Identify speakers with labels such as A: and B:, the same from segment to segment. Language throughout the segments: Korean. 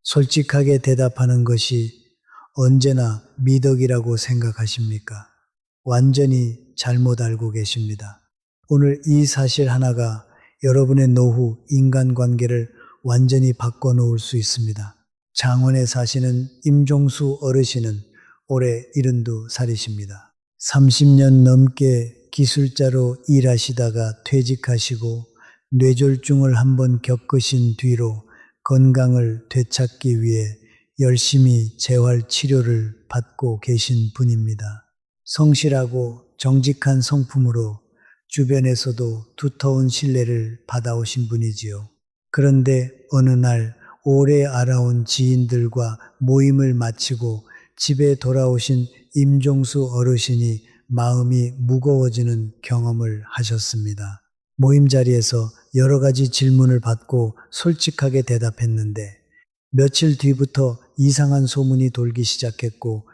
A: 솔직하게 대답하는 것이 언제나 미덕이라고 생각하십니까? 완전히 잘못 알고 계십니다. 오늘 이 사실 하나가 여러분의 노후 인간관계를 완전히 바꿔놓을 수 있습니다. 창원에 사시는 임종수 어르신은 올해 72살이십니다. 30년 넘게 기술자로 일하시다가 퇴직하시고 뇌졸중을 한번 겪으신 뒤로 건강을 되찾기 위해 열심히 재활 치료를 받고 계신 분입니다. 성실하고 정직한 성품으로 주변에서도 두터운 신뢰를 받아오신 분이지요. 그런데 어느 날 오래 알아온 지인들과 모임을 마치고 집에 돌아오신 임종수 어르신이 마음이 무거워지는 경험을 하셨습니다. 모임 자리에서 여러 가지 질문을 받고 솔직하게 대답했는데 며칠 뒤부터 이상한 소문이 돌기 시작했고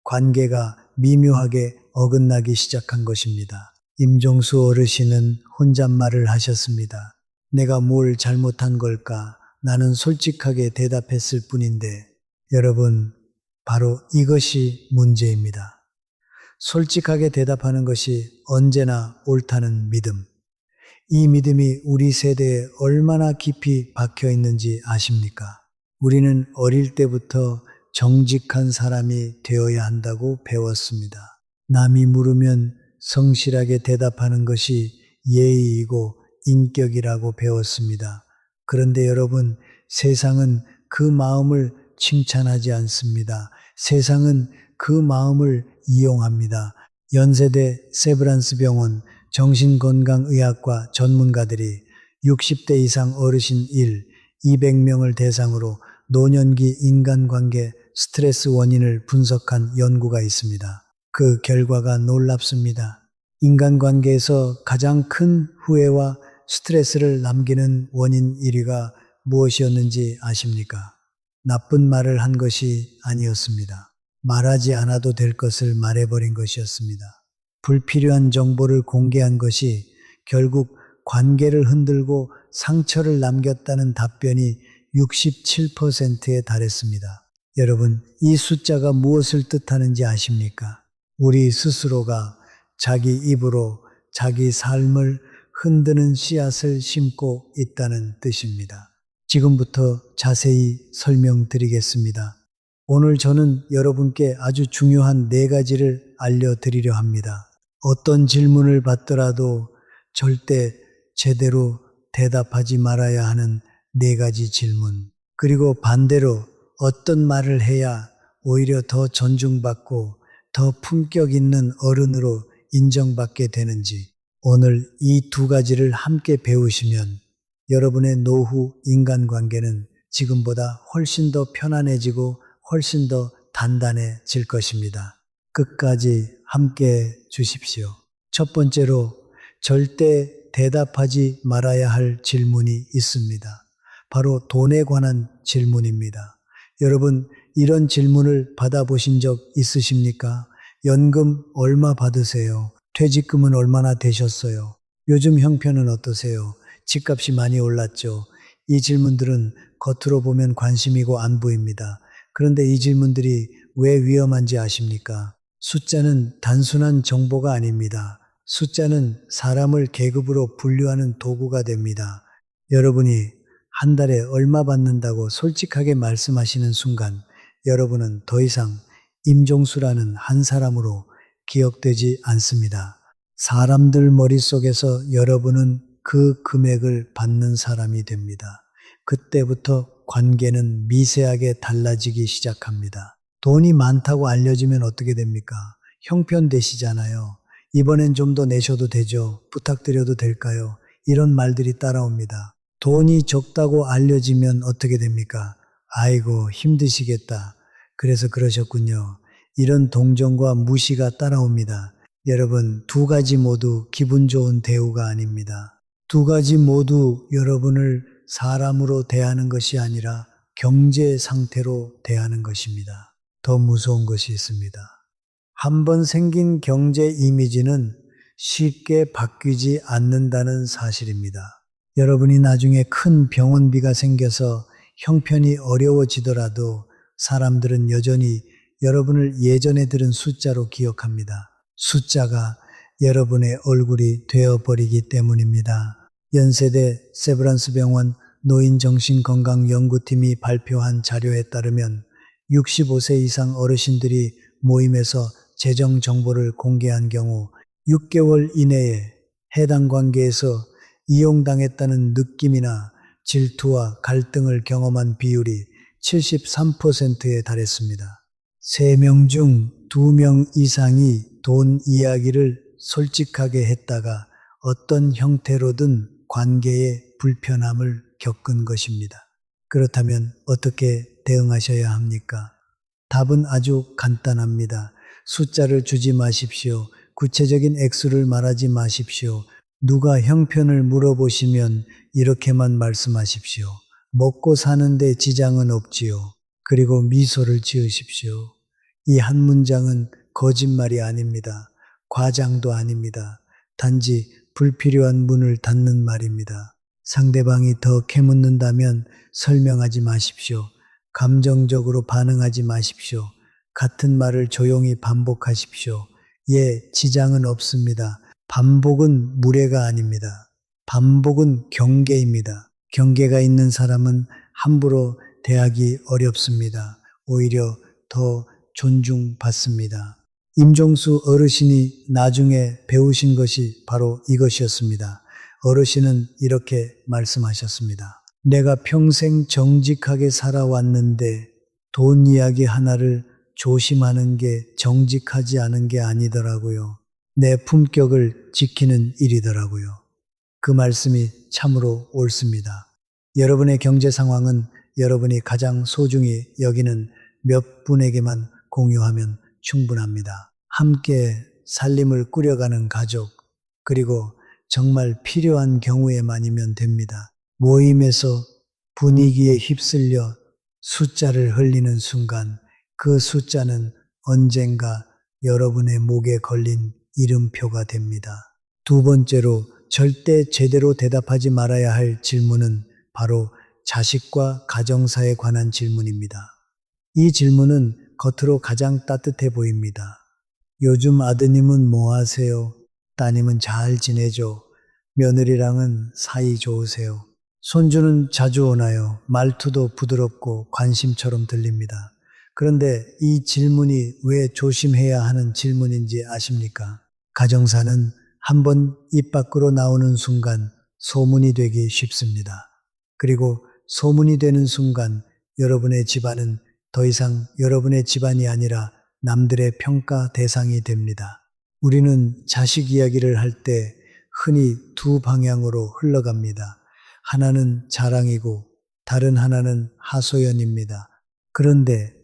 A: 관계가 미묘하게 어긋나기 시작한 것입니다. 임종수 어르신은 혼잣말을 하셨습니다. 내가 뭘 잘못한 걸까? 나는 솔직하게 대답했을 뿐인데. 여러분, 바로 이것이 문제입니다. 솔직하게 대답하는 것이 언제나 옳다는 믿음. 이 믿음이 우리 세대에 얼마나 깊이 박혀 있는지 아십니까? 우리는 어릴 때부터 정직한 사람이 되어야 한다고 배웠습니다. 남이 물으면 성실하게 대답하는 것이 예의이고 인격이라고 배웠습니다. 그런데 여러분, 세상은 그 마음을 칭찬하지 않습니다. 세상은 그 마음을 이용합니다. 연세대 세브란스 병원 정신건강의학과 전문가들이 60대 이상 어르신 200명을 대상으로 노년기 인간관계 스트레스 원인을 분석한 연구가 있습니다. 그 결과가 놀랍습니다. 인간관계에서 가장 큰 후회와 스트레스를 남기는 원인 1위가 무엇이었는지 아십니까? 나쁜 말을 한 것이 아니었습니다. 말하지 않아도 될 것을 말해버린 것이었습니다. 불필요한 정보를 공개한 것이 결국 관계를 흔들고 상처를 남겼다는 답변이 67%에 달했습니다. 여러분, 이 숫자가 무엇을 뜻하는지 아십니까? 우리 스스로가 자기 입으로 자기 삶을 흔드는 씨앗을 심고 있다는 뜻입니다. 지금부터 자세히 설명드리겠습니다. 오늘 저는 여러분께 아주 중요한 4가지를 알려드리려 합니다. 어떤 질문을 받더라도 절대 제대로 대답하지 말아야 하는 4가지 질문. 그리고 반대로 어떤 말을 해야 오히려 더 존중받고 더 품격 있는 어른으로 인정받게 되는지 오늘 이 2가지를 함께 배우시면 여러분의 노후 인간관계는 지금보다 훨씬 더 편안해지고 훨씬 더 단단해질 것입니다. 끝까지 함께 주십시오. 첫 번째로 절대 대답하지 말아야 할 질문이 있습니다. 바로 돈에 관한 질문입니다. 여러분, 이런 질문을 받아보신 적 있으십니까? 연금 얼마 받으세요? 퇴직금은 얼마나 되셨어요? 요즘 형편은 어떠세요? 집값이 많이 올랐죠? 이 질문들은 겉으로 보면 관심이고 안부입니다. 그런데 이 질문들이 왜 위험한지 아십니까? 숫자는 단순한 정보가 아닙니다. 숫자는 사람을 계급으로 분류하는 도구가 됩니다. 여러분이 한 달에 얼마 받는다고 솔직하게 말씀하시는 순간 여러분은 더 이상 임종수라는 한 사람으로 기억되지 않습니다. 사람들 머릿속에서 여러분은 그 금액을 받는 사람이 됩니다. 그때부터 관계는 미세하게 달라지기 시작합니다. 돈이 많다고 알려지면 어떻게 됩니까? 형편되시잖아요. 이번엔 좀 더 내셔도 되죠? 부탁드려도 될까요? 이런 말들이 따라옵니다. 돈이 적다고 알려지면 어떻게 됩니까? 아이고, 힘드시겠다. 그래서 그러셨군요. 이런 동정과 무시가 따라옵니다. 여러분, 2가지 모두 기분 좋은 대우가 아닙니다. 2가지 모두 여러분을 사람으로 대하는 것이 아니라 경제 상태로 대하는 것입니다. 더 무서운 것이 있습니다. 한번 생긴 경제 이미지는 쉽게 바뀌지 않는다는 사실입니다. 여러분이 나중에 큰 병원비가 생겨서 형편이 어려워지더라도 사람들은 여전히 여러분을 예전에 들은 숫자로 기억합니다. 숫자가 여러분의 얼굴이 되어버리기 때문입니다. 연세대 세브란스 병원 노인정신건강연구팀이 발표한 자료에 따르면 65세 이상 어르신들이 모임에서 재정 정보를 공개한 경우 6개월 이내에 해당 관계에서 이용당했다는 느낌이나 질투와 갈등을 경험한 비율이 73%에 달했습니다. 3명 중 2명 이상이 돈 이야기를 솔직하게 했다가 어떤 형태로든 관계의 불편함을 겪은 것입니다. 그렇다면 어떻게 대응하셔야 합니까? 답은 아주 간단합니다. 숫자를 주지 마십시오. 구체적인 액수를 말하지 마십시오. 누가 형편을 물어보시면 이렇게만 말씀하십시오. 먹고 사는데 지장은 없지요. 그리고 미소를 지으십시오. 이 한 문장은 거짓말이 아닙니다. 과장도 아닙니다. 단지 불필요한 문을 닫는 말입니다. 상대방이 더 캐묻는다면 설명하지 마십시오. 감정적으로 반응하지 마십시오. 같은 말을 조용히 반복하십시오. 예, 지장은 없습니다. 반복은 무례가 아닙니다. 반복은 경계입니다. 경계가 있는 사람은 함부로 대하기 어렵습니다. 오히려 더 존중받습니다. 임종수 어르신이 나중에 배우신 것이 바로 이것이었습니다. 어르신은 이렇게 말씀하셨습니다. 내가 평생 정직하게 살아왔는데 돈 이야기 하나를 조심하는 게 정직하지 않은 게 아니더라고요. 내 품격을 지키는 일이더라고요. 그 말씀이 참으로 옳습니다. 여러분의 경제 상황은 여러분이 가장 소중히 여기는 몇 분에게만 공유하면 충분합니다. 함께 살림을 꾸려가는 가족, 그리고 정말 필요한 경우에만이면 됩니다. 모임에서 분위기에 휩쓸려 숫자를 흘리는 순간 그 숫자는 언젠가 여러분의 목에 걸린 이름표가 됩니다. 두 번째로 절대 제대로 대답하지 말아야 할 질문은 바로 자식과 가정사에 관한 질문입니다. 이 질문은 겉으로 가장 따뜻해 보입니다. 요즘 아드님은 뭐 하세요? 따님은 잘 지내죠? 며느리랑은 사이 좋으세요? 손주는 자주 오나요? 말투도 부드럽고 관심처럼 들립니다. 그런데 이 질문이 왜 조심해야 하는 질문인지 아십니까? 가정사는 한번 입 밖으로 나오는 순간 소문이 되기 쉽습니다. 그리고 소문이 되는 순간 여러분의 집안은 더 이상 여러분의 집안이 아니라 남들의 평가 대상이 됩니다. 우리는 자식 이야기를 할 때 흔히 두 방향으로 흘러갑니다. 하나는 자랑이고 다른 하나는 하소연입니다. 그런데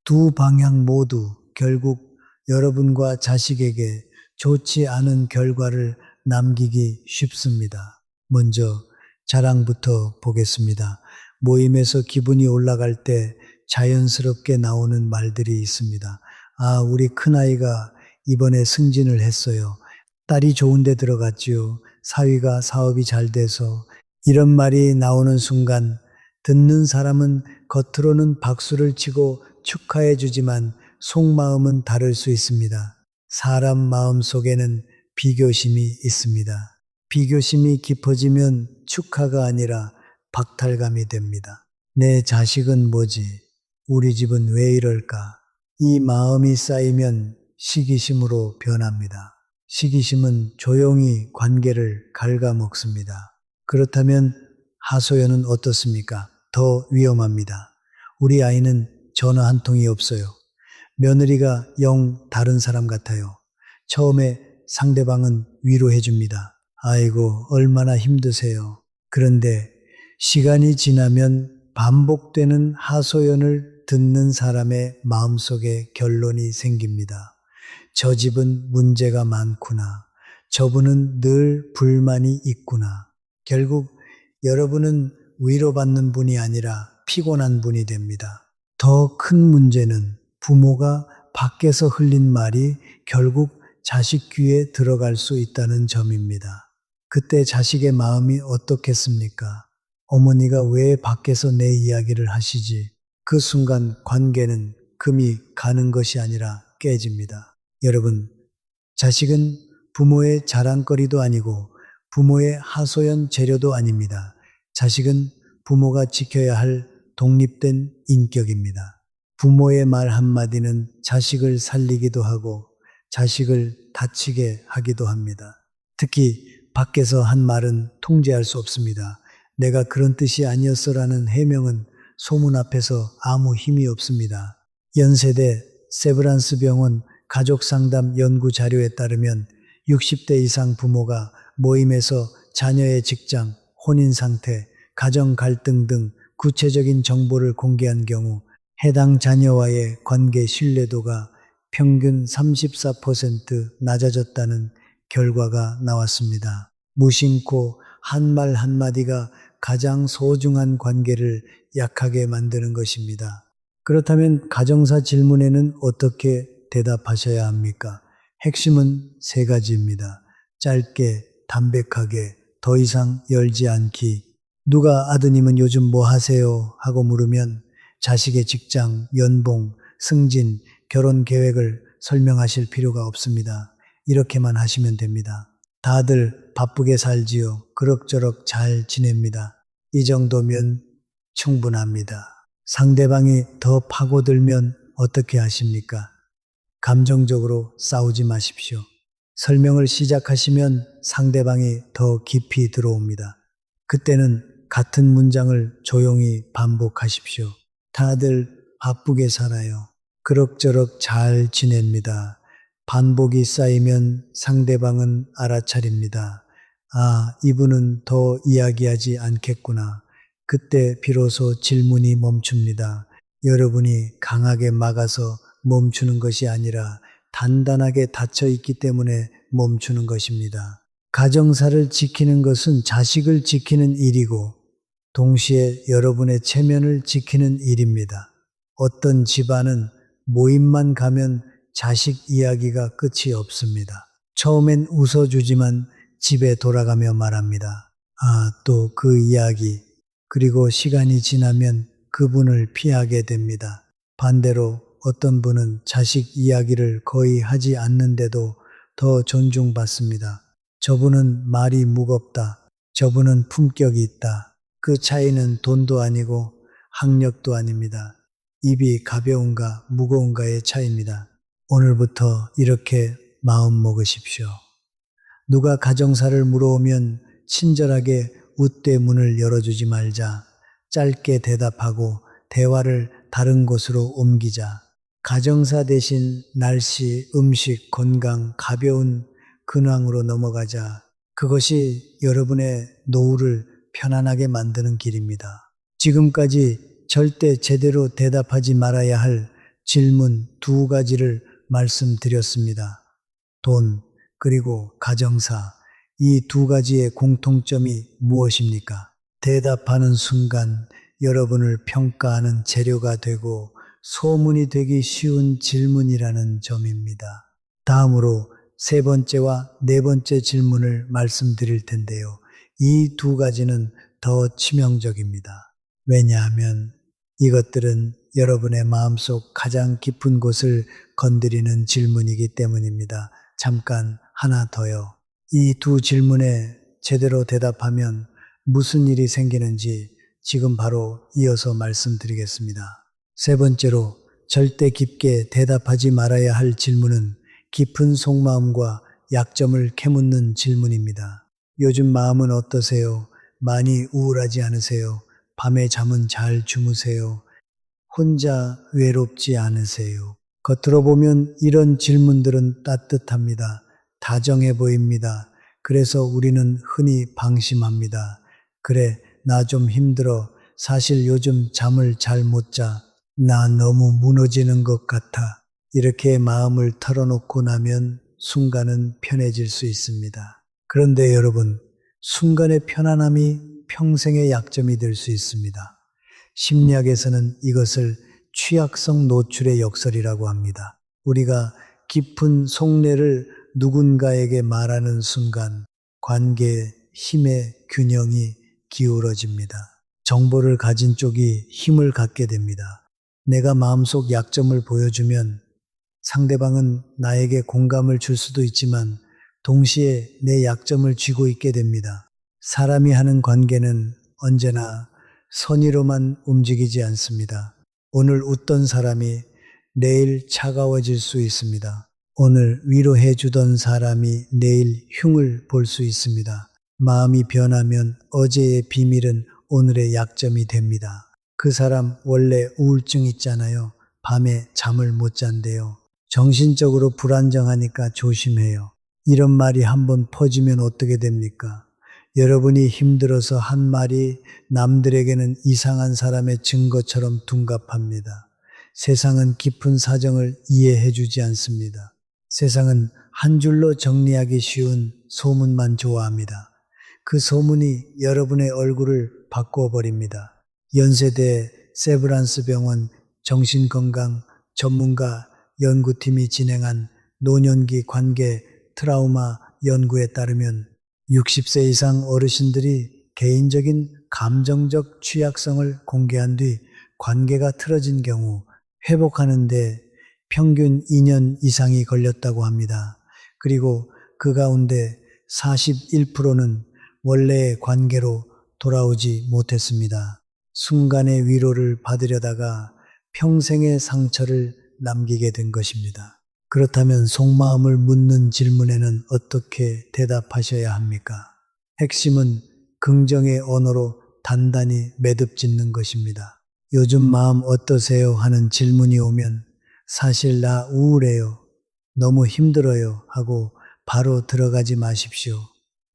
A: 두 방향 모두 결국 여러분과 자식에게 좋지 않은 결과를 남기기 쉽습니다. 먼저 자랑부터 보겠습니다. 모임에서 기분이 올라갈 때 자연스럽게 나오는 말들이 있습니다. 아, 우리 큰아이가 이번에 승진을 했어요. 딸이 좋은 데 들어갔지요. 사위가 사업이 잘 돼서. 이런 말이 나오는 순간 듣는 사람은 겉으로는 박수를 치고 축하해 주지만 속마음은 다를 수 있습니다. 사람 마음 속에는 비교심이 있습니다. 비교심이 깊어지면 축하가 아니라 박탈감이 됩니다. 내 자식은 뭐지? 우리 집은 왜 이럴까? 이 마음이 쌓이면 시기심으로 변합니다. 시기심은 조용히 관계를 갉아먹습니다. 그렇다면 하소연은 어떻습니까? 더 위험합니다. 우리 아이는 전화 한 통이 없어요. 며느리가 영 다른 사람 같아요. 처음에 상대방은 위로해 줍니다. 아이고, 얼마나 힘드세요. 그런데 시간이 지나면 반복되는 하소연을 듣는 사람의 마음속에 결론이 생깁니다. 저 집은 문제가 많구나. 저분은 늘 불만이 있구나. 결국 여러분은 위로받는 분이 아니라 피곤한 분이 됩니다. 더 큰 문제는 부모가 밖에서 흘린 말이 결국 자식 귀에 들어갈 수 있다는 점입니다. 그때 자식의 마음이 어떻겠습니까? 어머니가 왜 밖에서 내 이야기를 하시지? 그 순간 관계는 금이 가는 것이 아니라 깨집니다. 여러분, 자식은 부모의 자랑거리도 아니고 부모의 하소연 재료도 아닙니다. 자식은 부모가 지켜야 할 독립된 인격입니다. 부모의 말 한마디는 자식을 살리기도 하고 자식을 다치게 하기도 합니다. 특히 밖에서 한 말은 통제할 수 없습니다. 내가 그런 뜻이 아니었어라는 해명은 소문 앞에서 아무 힘이 없습니다. 연세대 세브란스 병원 가족상담 연구 자료에 따르면 60대 이상 부모가 모임에서 자녀의 직장, 혼인 상태, 가정 갈등 등 구체적인 정보를 공개한 경우 해당 자녀와의 관계 신뢰도가 평균 34% 낮아졌다는 결과가 나왔습니다. 무심코 한 말 한마디가 가장 소중한 관계를 약하게 만드는 것입니다. 그렇다면 가정사 질문에는 어떻게 대답하셔야 합니까? 핵심은 세 가지입니다. 짧게, 담백하게, 더 이상 열지 않기. 누가 아드님은 요즘 뭐 하세요? 하고 물으면 자식의 직장, 연봉, 승진, 결혼 계획을 설명하실 필요가 없습니다. 이렇게만 하시면 됩니다. 다들 바쁘게 살지요. 그럭저럭 잘 지냅니다. 이 정도면 충분합니다. 상대방이 더 파고들면 어떻게 하십니까? 감정적으로 싸우지 마십시오. 설명을 시작하시면 상대방이 더 깊이 들어옵니다. 그때는 같은 문장을 조용히 반복하십시오. 다들 바쁘게 살아요. 그럭저럭 잘 지냅니다. 반복이 쌓이면 상대방은 알아차립니다. 아, 이분은 더 이야기하지 않겠구나. 그때 비로소 질문이 멈춥니다. 여러분이 강하게 막아서 멈추는 것이 아니라 단단하게 닫혀 있기 때문에 멈추는 것입니다. 가정사를 지키는 것은 자식을 지키는 일이고 동시에 여러분의 체면을 지키는 일입니다. 어떤 집안은 모임만 가면 자식 이야기가 끝이 없습니다. 처음엔 웃어주지만 집에 돌아가며 말합니다. 아, 또 그 이야기. 그리고 시간이 지나면 그분을 피하게 됩니다. 반대로 어떤 분은 자식 이야기를 거의 하지 않는데도 더 존중받습니다. 저분은 말이 무겁다. 저분은 품격이 있다. 그 차이는 돈도 아니고 학력도 아닙니다. 입이 가벼운가 무거운가의 차이입니다. 오늘부터 이렇게 마음 먹으십시오. 누가 가정사를 물어오면 친절하게 웃대 문을 열어주지 말자. 짧게 대답하고 대화를 다른 곳으로 옮기자. 가정사 대신 날씨, 음식, 건강, 가벼운 근황으로 넘어가자. 그것이 여러분의 노후를 편안하게 만드는 길입니다. 지금까지 절대 제대로 대답하지 말아야 할 질문 두 가지를 말씀드렸습니다. 돈, 그리고 가정사. 이 두 가지의 공통점이 무엇입니까? 대답하는 순간 여러분을 평가하는 재료가 되고 소문이 되기 쉬운 질문이라는 점입니다. 다음으로 세 번째와 네 번째 질문을 말씀드릴 텐데요. 이 두 가지는 더 치명적입니다. 왜냐하면 이것들은 여러분의 마음속 가장 깊은 곳을 건드리는 질문이기 때문입니다. 잠깐 하나 더요. 이 두 질문에 제대로 대답하면 무슨 일이 생기는지 지금 바로 이어서 말씀드리겠습니다. 세 번째로 절대 깊게 대답하지 말아야 할 질문은 깊은 속마음과 약점을 캐묻는 질문입니다. 요즘 마음은 어떠세요? 많이 우울하지 않으세요? 밤에 잠은 잘 주무세요? 혼자 외롭지 않으세요? 겉으로 보면 이런 질문들은 따뜻합니다. 다정해 보입니다. 그래서 우리는 흔히 방심합니다. 그래, 나 좀 힘들어. 사실 요즘 잠을 잘 못 자. 나 너무 무너지는 것 같아. 이렇게 마음을 털어놓고 나면 순간은 편해질 수 있습니다. 그런데 여러분, 순간의 편안함이 평생의 약점이 될 수 있습니다. 심리학에서는 이것을 취약성 노출의 역설이라고 합니다. 우리가 깊은 속내를 누군가에게 말하는 순간 관계의 힘의 균형이 기울어집니다. 정보를 가진 쪽이 힘을 갖게 됩니다. 내가 마음속 약점을 보여주면 상대방은 나에게 공감을 줄 수도 있지만 동시에 내 약점을 쥐고 있게 됩니다. 사람이 하는 관계는 언제나 선의로만 움직이지 않습니다. 오늘 웃던 사람이 내일 차가워질 수 있습니다. 오늘 위로해 주던 사람이 내일 흉을 볼 수 있습니다. 마음이 변하면 어제의 비밀은 오늘의 약점이 됩니다. 그 사람 원래 우울증 있잖아요. 밤에 잠을 못 잔대요. 정신적으로 불안정하니까 조심해요. 이런 말이 한번 퍼지면 어떻게 됩니까? 여러분이 힘들어서 한 말이 남들에게는 이상한 사람의 증거처럼 둔갑합니다. 세상은 깊은 사정을 이해해 주지 않습니다. 세상은 한 줄로 정리하기 쉬운 소문만 좋아합니다. 그 소문이 여러분의 얼굴을 바꾸어버립니다. 연세대 세브란스 병원 정신건강 전문가 연구팀이 진행한 노년기 관계 트라우마 연구에 따르면 60세 이상 어르신들이 개인적인 감정적 취약성을 공개한 뒤 관계가 틀어진 경우 회복하는데 평균 2년 이상이 걸렸다고 합니다. 그리고 그 가운데 41%는 원래의 관계로 돌아오지 못했습니다. 순간의 위로를 받으려다가 평생의 상처를 남기게 된 것입니다. 그렇다면 속마음을 묻는 질문에는 어떻게 대답하셔야 합니까? 핵심은 긍정의 언어로 단단히 매듭 짓는 것입니다. 요즘 마음 어떠세요? 하는 질문이 오면 사실 나 우울해요. 너무 힘들어요. 하고 바로 들어가지 마십시오.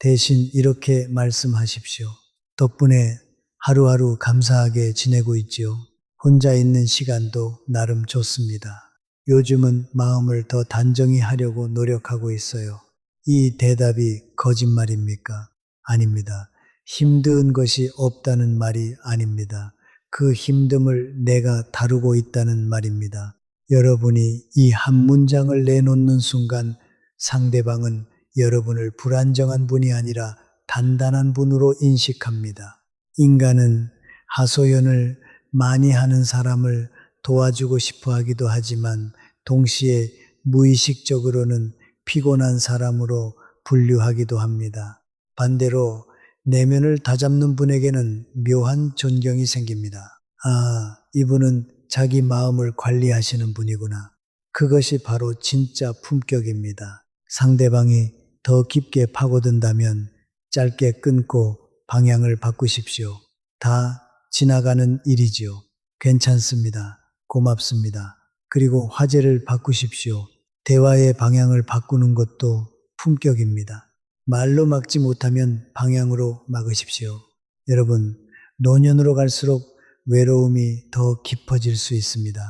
A: 대신 이렇게 말씀하십시오. 덕분에 하루하루 감사하게 지내고 있지요. 혼자 있는 시간도 나름 좋습니다. 요즘은 마음을 더 단정히 하려고 노력하고 있어요. 이 대답이 거짓말입니까? 아닙니다. 힘든 것이 없다는 말이 아닙니다. 그 힘듦을 내가 다루고 있다는 말입니다. 여러분이 이 한 문장을 내놓는 순간 상대방은 여러분을 불안정한 분이 아니라 단단한 분으로 인식합니다. 인간은 하소연을 많이 하는 사람을 도와주고 싶어 하기도 하지만 동시에 무의식적으로는 피곤한 사람으로 분류하기도 합니다. 반대로 내면을 다잡는 분에게는 묘한 존경이 생깁니다. 아, 이분은 자기 마음을 관리하시는 분이구나. 그것이 바로 진짜 품격입니다. 상대방이 더 깊게 파고든다면 짧게 끊고 방향을 바꾸십시오. 다 지나가는 일이지요. 괜찮습니다. 고맙습니다. 그리고 화제를 바꾸십시오. 대화의 방향을 바꾸는 것도 품격입니다. 말로 막지 못하면 방향으로 막으십시오. 여러분, 노년으로 갈수록 외로움이 더 깊어질 수 있습니다.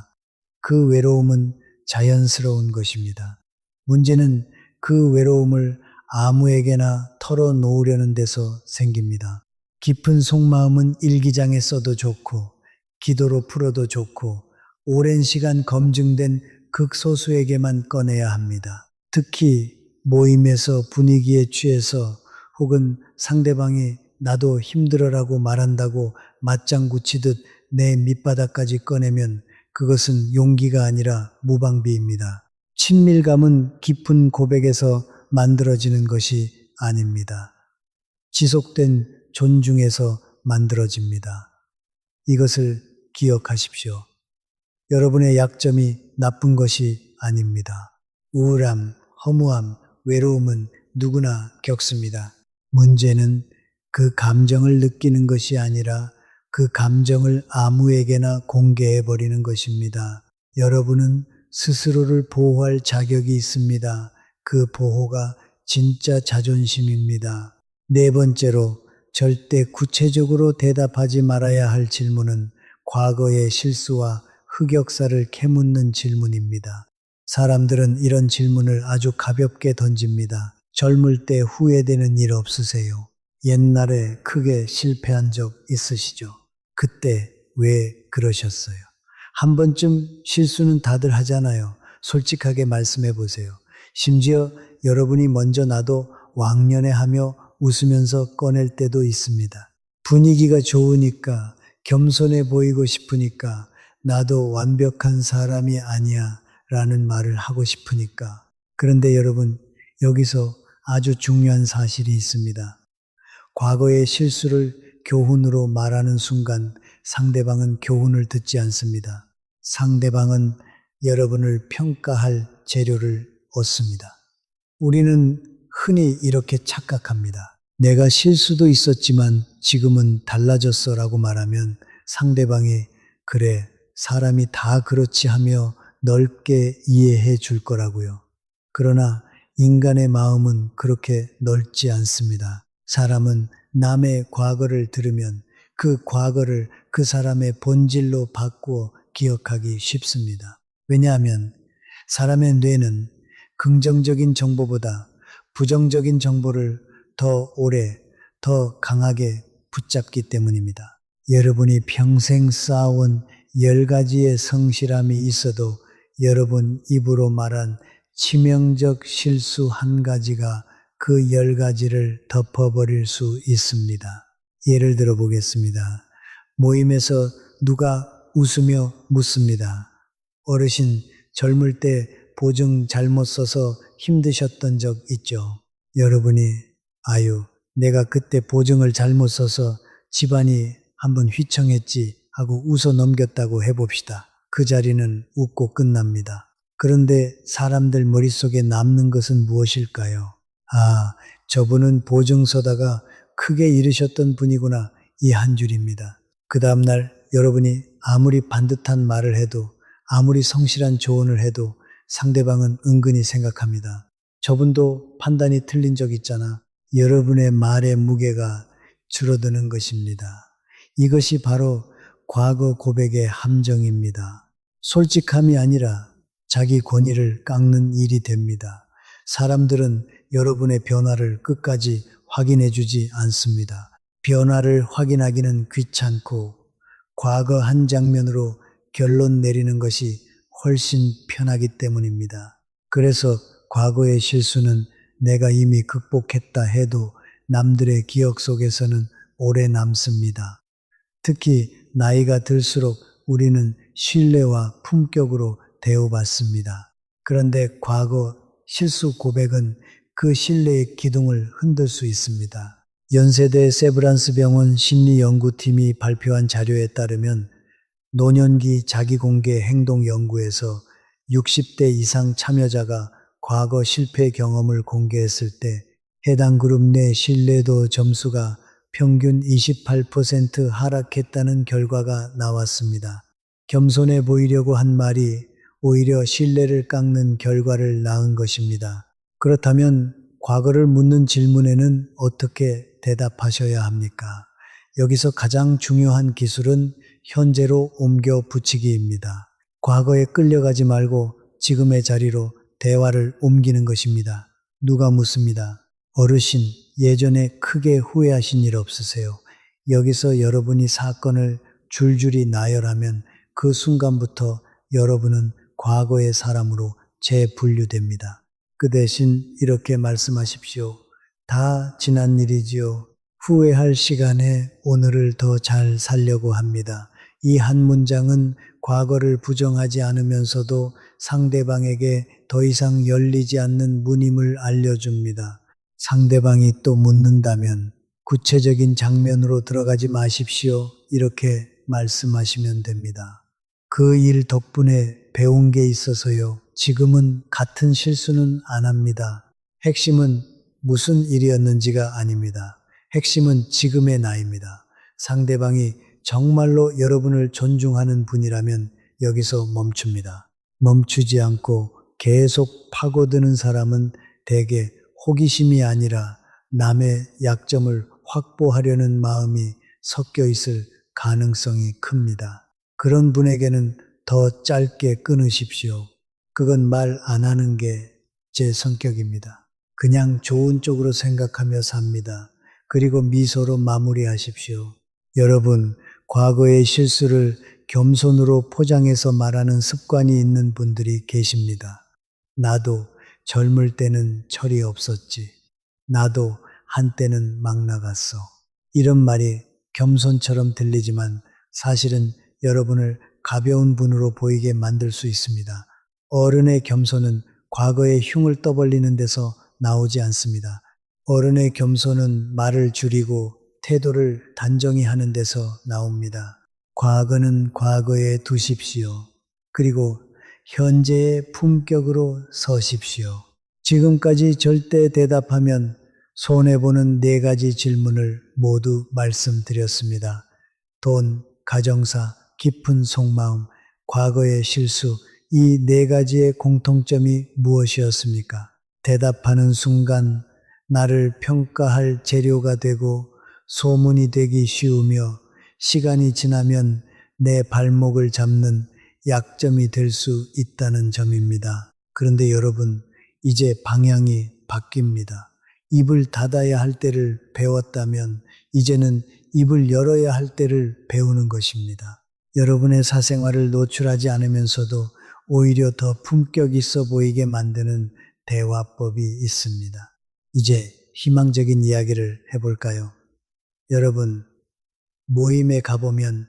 A: 그 외로움은 자연스러운 것입니다. 문제는 그 외로움을 아무에게나 털어놓으려는 데서 생깁니다. 깊은 속마음은 일기장에 써도 좋고 기도로 풀어도 좋고 오랜 시간 검증된 극소수에게만 꺼내야 합니다. 특히 모임에서 분위기에 취해서 혹은 상대방이 나도 힘들어라고 말한다고 맞장구 치듯 내 밑바닥까지 꺼내면 그것은 용기가 아니라 무방비입니다. 친밀감은 깊은 고백에서 만들어지는 것이 아닙니다. 지속된 존중에서 만들어집니다. 이것을 기억하십시오. 여러분의 약점이 나쁜 것이 아닙니다. 우울함, 허무함, 외로움은 누구나 겪습니다. 문제는 그 감정을 느끼는 것이 아니라 그 감정을 아무에게나 공개해버리는 것입니다. 여러분은 스스로를 보호할 자격이 있습니다. 그 보호가 진짜 자존심입니다. 네 번째로 절대 구체적으로 대답하지 말아야 할 질문은 과거의 실수와 흑역사를 캐묻는 질문입니다. 사람들은 이런 질문을 아주 가볍게 던집니다. 젊을 때 후회되는 일 없으세요? 옛날에 크게 실패한 적 있으시죠? 그때 왜 그러셨어요? 한 번쯤 실수는 다들 하잖아요. 솔직하게 말씀해 보세요. 심지어 여러분이 먼저 나도 왕년에 하며 웃으면서 꺼낼 때도 있습니다. 분위기가 좋으니까 겸손해 보이고 싶으니까, 나도 완벽한 사람이 아니야 라는 말을 하고 싶으니까. 그런데 여러분, 여기서 아주 중요한 사실이 있습니다. 과거의 실수를 교훈으로 말하는 순간 상대방은 교훈을 듣지 않습니다. 상대방은 여러분을 평가할 재료를 얻습니다. 우리는 흔히 이렇게 착각합니다. 내가 실수도 있었지만 지금은 달라졌어 라고 말하면 상대방이 그래, 사람이 다 그렇지 하며 넓게 이해해 줄 거라고요. 그러나 인간의 마음은 그렇게 넓지 않습니다. 사람은 남의 과거를 들으면 그 과거를 그 사람의 본질로 바꾸어 기억하기 쉽습니다. 왜냐하면 사람의 뇌는 긍정적인 정보보다 부정적인 정보를 더 오래, 더 강하게 붙잡기 때문입니다. 여러분이 평생 쌓아온 10가지의 성실함이 있어도 여러분 입으로 말한 치명적 실수 한 가지가 그 10가지를 덮어버릴 수 있습니다. 예를 들어 보겠습니다. 모임에서 누가 웃으며 묻습니다. 어르신, 젊을 때 보증 잘못 써서 힘드셨던 적 있죠? 여러분이 아유, 내가 그때 보증을 잘못 써서 집안이 한번 휘청했지 하고 웃어 넘겼다고 해봅시다. 그 자리는 웃고 끝납니다. 그런데 사람들 머릿속에 남는 것은 무엇일까요? 아, 저분은 보증 서다가 크게 잃으셨던 분이구나, 이 한 줄입니다. 그 다음날 여러분이 아무리 반듯한 말을 해도, 아무리 성실한 조언을 해도 상대방은 은근히 생각합니다. 저분도 판단이 틀린 적 있잖아. 여러분의 말의 무게가 줄어드는 것입니다. 이것이 바로 과거 고백의 함정입니다. 솔직함이 아니라 자기 권위를 깎는 일이 됩니다. 사람들은 여러분의 변화를 끝까지 확인해 주지 않습니다. 변화를 확인하기는 귀찮고 과거 한 장면으로 결론 내리는 것이 훨씬 편하기 때문입니다. 그래서 과거의 실수는 내가 이미 극복했다 해도 남들의 기억 속에서는 오래 남습니다. 특히 나이가 들수록 우리는 신뢰와 품격으로 대우받습니다. 그런데 과거 실수 고백은 그 신뢰의 기둥을 흔들 수 있습니다. 연세대 세브란스 병원 심리연구팀이 발표한 자료에 따르면 노년기 자기공개 행동 연구에서 60대 이상 참여자가 과거 실패 경험을 공개했을 때 해당 그룹 내 신뢰도 점수가 평균 28% 하락했다는 결과가 나왔습니다. 겸손해 보이려고 한 말이 오히려 신뢰를 깎는 결과를 낳은 것입니다. 그렇다면 과거를 묻는 질문에는 어떻게 대답하셔야 합니까? 여기서 가장 중요한 기술은 현재로 옮겨 붙이기입니다. 과거에 끌려가지 말고 지금의 자리로 대화를 옮기는 것입니다. 누가 묻습니다. 어르신, 예전에 크게 후회하신 일 없으세요? 여기서 여러분이 사건을 줄줄이 나열하면 그 순간부터 여러분은 과거의 사람으로 재분류됩니다. 그 대신 이렇게 말씀하십시오. 다 지난 일이지요. 후회할 시간에 오늘을 더 잘 살려고 합니다. 이 한 문장은 과거를 부정하지 않으면서도 상대방에게 더 이상 열리지 않는 문임을 알려줍니다. 상대방이 또 묻는다면 구체적인 장면으로 들어가지 마십시오. 이렇게 말씀하시면 됩니다. 그 일 덕분에 배운 게 있어서요. 지금은 같은 실수는 안 합니다. 핵심은 무슨 일이었는지가 아닙니다. 핵심은 지금의 나입니다. 상대방이 정말로 여러분을 존중하는 분이라면 여기서 멈춥니다. 멈추지 않고 계속 파고드는 사람은 대개 호기심이 아니라 남의 약점을 확보하려는 마음이 섞여 있을 가능성이 큽니다. 그런 분에게는 더 짧게 끊으십시오. 그건 말 안 하는 게 제 성격입니다. 그냥 좋은 쪽으로 생각하며 삽니다. 그리고 미소로 마무리하십시오. 여러분, 과거의 실수를 겸손으로 포장해서 말하는 습관이 있는 분들이 계십니다. 나도 젊을 때는 철이 없었지. 나도 한때는 막 나갔어. 이런 말이 겸손처럼 들리지만 사실은 여러분을 가벼운 분으로 보이게 만들 수 있습니다. 어른의 겸손은 과거의 흉을 떠벌리는 데서 나오지 않습니다. 어른의 겸손은 말을 줄이고 태도를 단정히 하는 데서 나옵니다. 과거는 과거에 두십시오. 그리고 현재의 품격으로 서십시오. 지금까지 절대 대답하면 손해보는 4가지 질문을 모두 말씀드렸습니다. 돈, 가정사, 깊은 속마음, 과거의 실수, 이 4가지의 공통점이 무엇이었습니까? 대답하는 순간 나를 평가할 재료가 되고 소문이 되기 쉬우며 시간이 지나면 내 발목을 잡는 약점이 될 수 있다는 점입니다. 그런데 여러분, 이제 방향이 바뀝니다. 입을 닫아야 할 때를 배웠다면 이제는 입을 열어야 할 때를 배우는 것입니다. 여러분의 사생활을 노출하지 않으면서도 오히려 더 품격 있어 보이게 만드는 대화법이 있습니다. 이제 희망적인 이야기를 해볼까요? 여러분, 모임에 가보면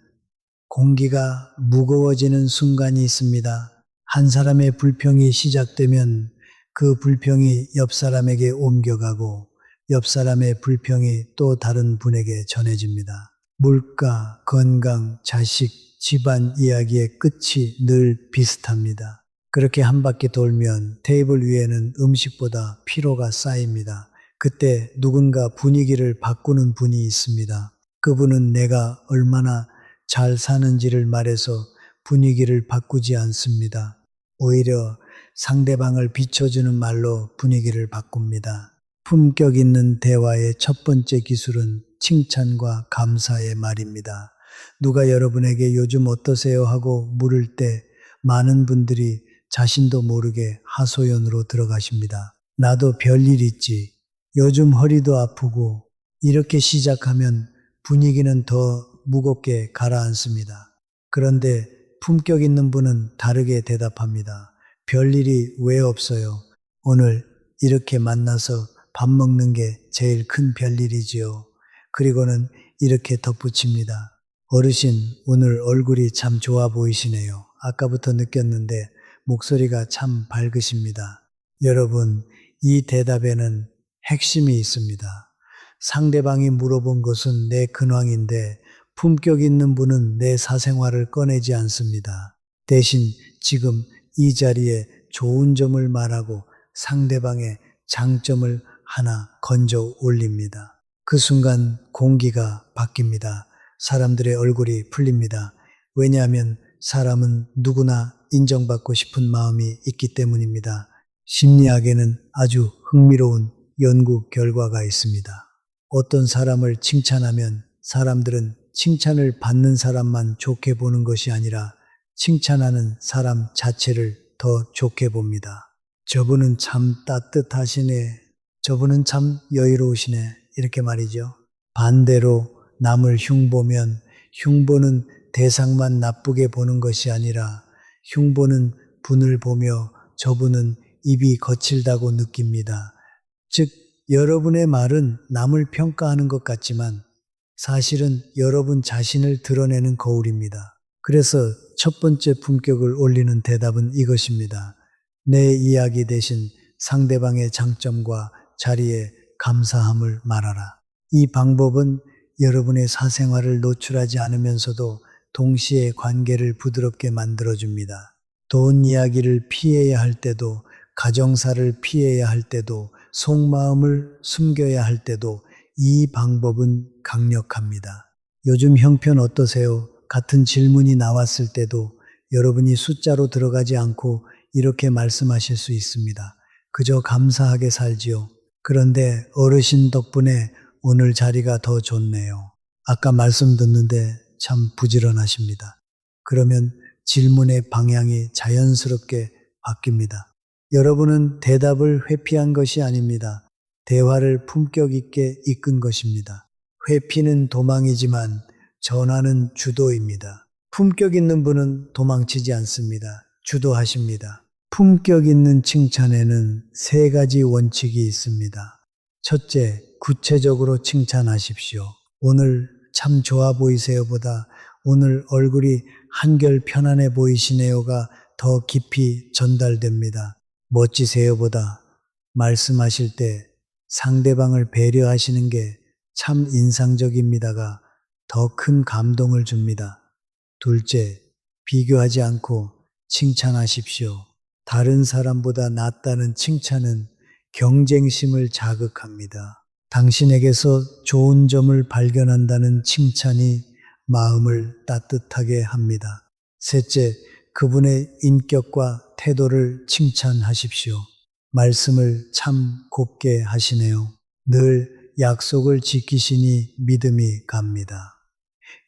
A: 공기가 무거워지는 순간이 있습니다. 한 사람의 불평이 시작되면 그 불평이 옆 사람에게 옮겨가고 옆 사람의 불평이 또 다른 분에게 전해집니다. 물가, 건강, 자식, 집안 이야기의 끝이 늘 비슷합니다. 그렇게 한 바퀴 돌면 테이블 위에는 음식보다 피로가 쌓입니다. 그때 누군가 분위기를 바꾸는 분이 있습니다. 그분은 내가 얼마나 잘 사는지를 말해서 분위기를 바꾸지 않습니다. 오히려 상대방을 비춰주는 말로 분위기를 바꿉니다. 품격 있는 대화의 첫 번째 기술은 칭찬과 감사의 말입니다. 누가 여러분에게 요즘 어떠세요 하고 물을 때 많은 분들이 자신도 모르게 하소연으로 들어가십니다. 나도 별일 있지. 요즘 허리도 아프고. 이렇게 시작하면 분위기는 더 무겁게 가라앉습니다. 그런데 품격 있는 분은 다르게 대답합니다. 별일이 왜 없어요? 오늘 이렇게 만나서 밥 먹는 게 제일 큰 별일이지요. 그리고는 이렇게 덧붙입니다. 어르신, 오늘 얼굴이 참 좋아 보이시네요. 아까부터 느꼈는데 목소리가 참 밝으십니다. 여러분, 이 대답에는 핵심이 있습니다. 상대방이 물어본 것은 내 근황인데 품격 있는 분은 내 사생활을 꺼내지 않습니다. 대신 지금 이 자리에 좋은 점을 말하고 상대방의 장점을 하나 건져 올립니다. 그 순간 공기가 바뀝니다. 사람들의 얼굴이 풀립니다. 왜냐하면 사람은 누구나 인정받고 싶은 마음이 있기 때문입니다. 심리학에는 아주 흥미로운 연구 결과가 있습니다. 어떤 사람을 칭찬하면 사람들은 칭찬을 받는 사람만 좋게 보는 것이 아니라 칭찬하는 사람 자체를 더 좋게 봅니다. 저분은 참 따뜻하시네. 저분은 참 여유로우시네. 이렇게 말이죠. 반대로 남을 흉보면 흉보는 대상만 나쁘게 보는 것이 아니라 흉보는 분을 보며 저분은 입이 거칠다고 느낍니다. 즉, 여러분의 말은 남을 평가하는 것 같지만 사실은 여러분 자신을 드러내는 거울입니다. 그래서 첫 번째 품격을 올리는 대답은 이것입니다. 내 이야기 대신 상대방의 장점과 자리에 감사함을 말하라. 이 방법은 여러분의 사생활을 노출하지 않으면서도 동시에 관계를 부드럽게 만들어줍니다. 돈 이야기를 피해야 할 때도, 가정사를 피해야 할 때도, 속마음을 숨겨야 할 때도 이 방법은 강력합니다. 요즘 형편 어떠세요? 같은 질문이 나왔을 때도 여러분이 숫자로 들어가지 않고 이렇게 말씀하실 수 있습니다. 그저 감사하게 살지요. 그런데 어르신 덕분에 오늘 자리가 더 좋네요. 아까 말씀 듣는데 참 부지런하십니다. 그러면 질문의 방향이 자연스럽게 바뀝니다. 여러분은 대답을 회피한 것이 아닙니다. 대화를 품격 있게 이끈 것입니다. 회피는 도망이지만 전화는 주도입니다. 품격 있는 분은 도망치지 않습니다. 주도하십니다. 품격 있는 칭찬에는 3가지 원칙이 있습니다. 첫째, 구체적으로 칭찬하십시오. 오늘 참 좋아 보이세요보다 오늘 얼굴이 한결 편안해 보이시네요가 더 깊이 전달됩니다. 멋지세요보다 말씀하실 때 상대방을 배려하시는 게 참 인상적입니다가 더 큰 감동을 줍니다. 둘째, 비교하지 않고 칭찬하십시오. 다른 사람보다 낫다는 칭찬은 경쟁심을 자극합니다. 당신에게서 좋은 점을 발견한다는 칭찬이 마음을 따뜻하게 합니다. 셋째, 그분의 인격과 태도를 칭찬하십시오. 말씀을 참 곱게 하시네요. 늘 약속을 지키시니 믿음이 갑니다.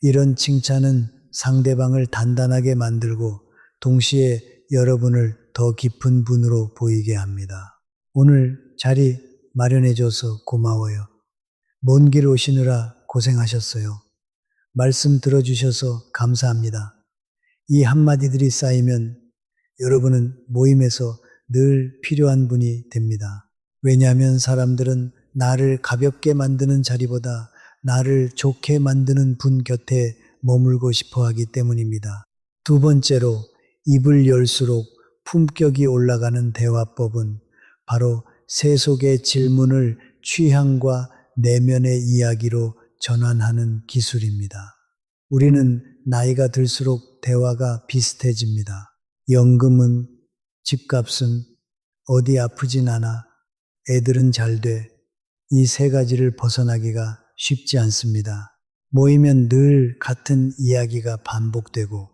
A: 이런 칭찬은 상대방을 단단하게 만들고 동시에 여러분을 더 깊은 분으로 보이게 합니다. 오늘 자리 마련해줘서 고마워요. 먼 길 오시느라 고생하셨어요. 말씀 들어주셔서 감사합니다. 이 한마디들이 쌓이면 여러분은 모임에서 늘 필요한 분이 됩니다. 왜냐하면 사람들은 나를 가볍게 만드는 자리보다 나를 좋게 만드는 분 곁에 머물고 싶어 하기 때문입니다. 두 번째로, 입을 열수록 품격이 올라가는 대화법은 바로 세속의 질문을 취향과 내면의 이야기로 전환하는 기술입니다. 우리는 나이가 들수록 대화가 비슷해집니다. 연금은, 집값은, 어디 아프진 않아, 애들은 잘 돼. 이 세 가지를 벗어나기가 쉽지 않습니다. 모이면 늘 같은 이야기가 반복되고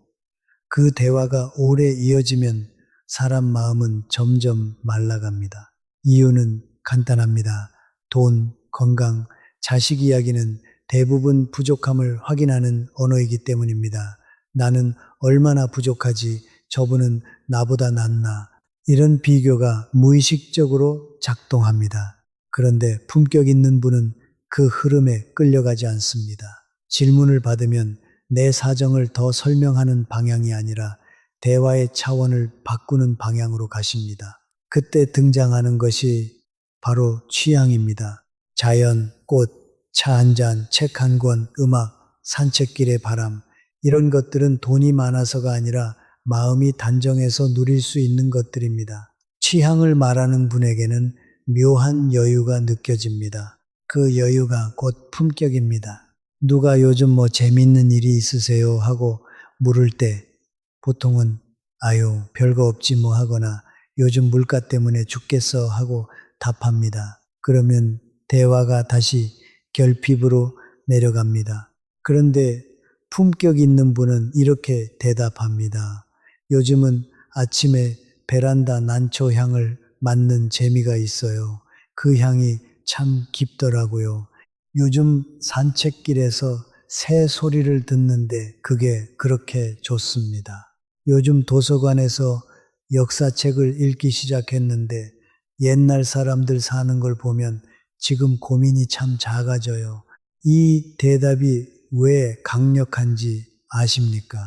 A: 그 대화가 오래 이어지면 사람 마음은 점점 말라갑니다. 이유는 간단합니다. 돈, 건강, 자식 이야기는 대부분 부족함을 확인하는 언어이기 때문입니다. 나는 얼마나 부족하지, 저분은 나보다 낫나. 이런 비교가 무의식적으로 작동합니다. 그런데 품격 있는 분은 그 흐름에 끌려가지 않습니다. 질문을 받으면 내 사정을 더 설명하는 방향이 아니라 대화의 차원을 바꾸는 방향으로 가십니다. 그때 등장하는 것이 바로 취향입니다. 자연, 꽃, 차 한 잔, 책 한 권, 음악, 산책길의 바람, 이런 것들은 돈이 많아서가 아니라 마음이 단정해서 누릴 수 있는 것들입니다. 취향을 말하는 분에게는 묘한 여유가 느껴집니다. 그 여유가 곧 품격입니다. 누가 요즘 뭐 재밌는 일이 있으세요 하고 물을 때 보통은 아유 별거 없지 뭐 하거나 요즘 물가 때문에 죽겠어 하고 답합니다. 그러면 대화가 다시 결핍으로 내려갑니다. 그런데 품격 있는 분은 이렇게 대답합니다. 요즘은 아침에 베란다 난초 향을 맡는 재미가 있어요. 그 향이 참 깊더라고요. 요즘 산책길에서 새 소리를 듣는데 그게 그렇게 좋습니다. 요즘 도서관에서 역사책을 읽기 시작했는데 옛날 사람들 사는 걸 보면 지금 고민이 참 작아져요. 이 대답이 왜 강력한지 아십니까?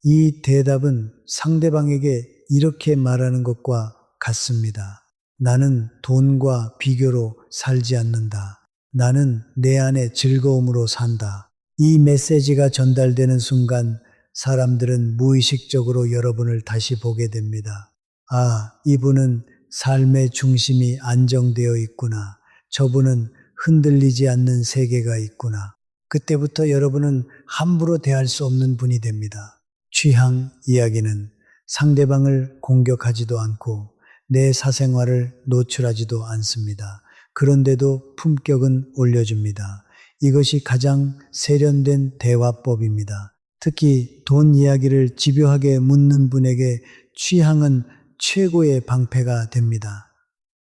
A: 이 대답은 상대방에게 이렇게 말하는 것과 같습니다. 나는 돈과 비교로 살지 않는다. 나는 내 안의 즐거움으로 산다. 이 메시지가 전달되는 순간 사람들은 무의식적으로 여러분을 다시 보게 됩니다. 아, 이분은 삶의 중심이 안정되어 있구나. 저분은 흔들리지 않는 세계가 있구나. 그때부터 여러분은 함부로 대할 수 없는 분이 됩니다. 취향 이야기는 상대방을 공격하지도 않고 내 사생활을 노출하지도 않습니다. 그런데도 품격은 올려줍니다. 이것이 가장 세련된 대화법입니다. 특히 돈 이야기를 집요하게 묻는 분에게 취향은 최고의 방패가 됩니다.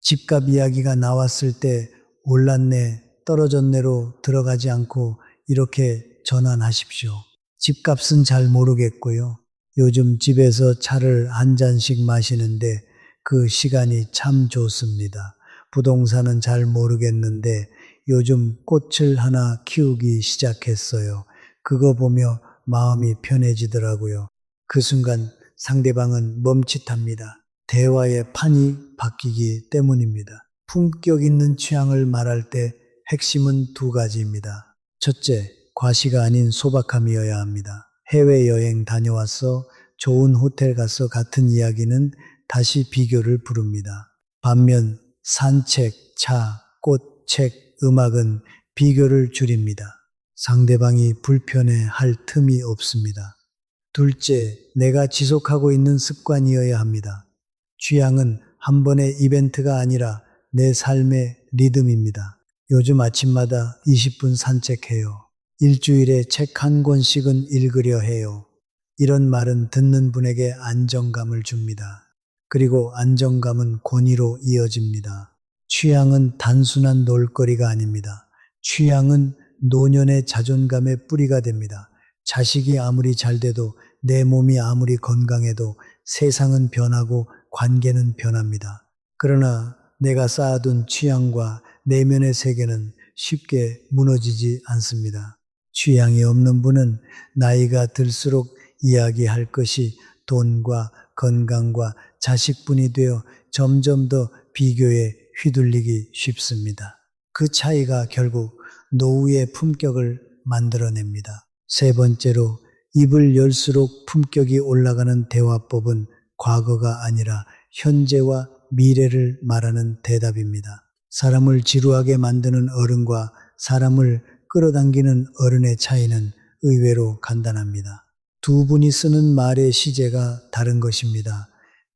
A: 집값 이야기가 나왔을 때 올랐네, 떨어졌네로 들어가지 않고 이렇게 전환하십시오. 집값은 잘 모르겠고요. 요즘 집에서 차를 한 잔씩 마시는데 그 시간이 참 좋습니다. 부동산은 잘 모르겠는데 요즘 꽃을 하나 키우기 시작했어요. 그거 보며 마음이 편해지더라고요. 그 순간 상대방은 멈칫합니다. 대화의 판이 바뀌기 때문입니다. 품격 있는 취향을 말할 때 핵심은 두 가지입니다. 첫째, 과시가 아닌 소박함이어야 합니다. 해외여행 다녀왔어, 좋은 호텔 가서 같은 이야기는 다시 비교를 부릅니다. 반면 산책, 차, 꽃, 책, 음악은 비교를 줄입니다. 상대방이 불편해 할 틈이 없습니다. 둘째, 내가 지속하고 있는 습관이어야 합니다. 취향은 한 번의 이벤트가 아니라 내 삶의 리듬입니다. 요즘 아침마다 20분 산책해요. 일주일에 책 한 권씩은 읽으려 해요. 이런 말은 듣는 분에게 안정감을 줍니다. 그리고 안정감은 권위로 이어집니다. 취향은 단순한 놀거리가 아닙니다. 취향은 노년의 자존감의 뿌리가 됩니다. 자식이 아무리 잘 돼도 내 몸이 아무리 건강해도 세상은 변하고 관계는 변합니다. 그러나 내가 쌓아둔 취향과 내면의 세계는 쉽게 무너지지 않습니다. 취향이 없는 분은 나이가 들수록 이야기할 것이 돈과 건강과 자식뿐이 되어 점점 더 비교에 휘둘리기 쉽습니다. 그 차이가 결국 노후의 품격을 만들어냅니다. 세 번째로, 입을 열수록 품격이 올라가는 대화법은 과거가 아니라 현재와 미래를 말하는 대답입니다. 사람을 지루하게 만드는 어른과 사람을 끌어당기는 어른의 차이는 의외로 간단합니다. 두 분이 쓰는 말의 시제가 다른 것입니다.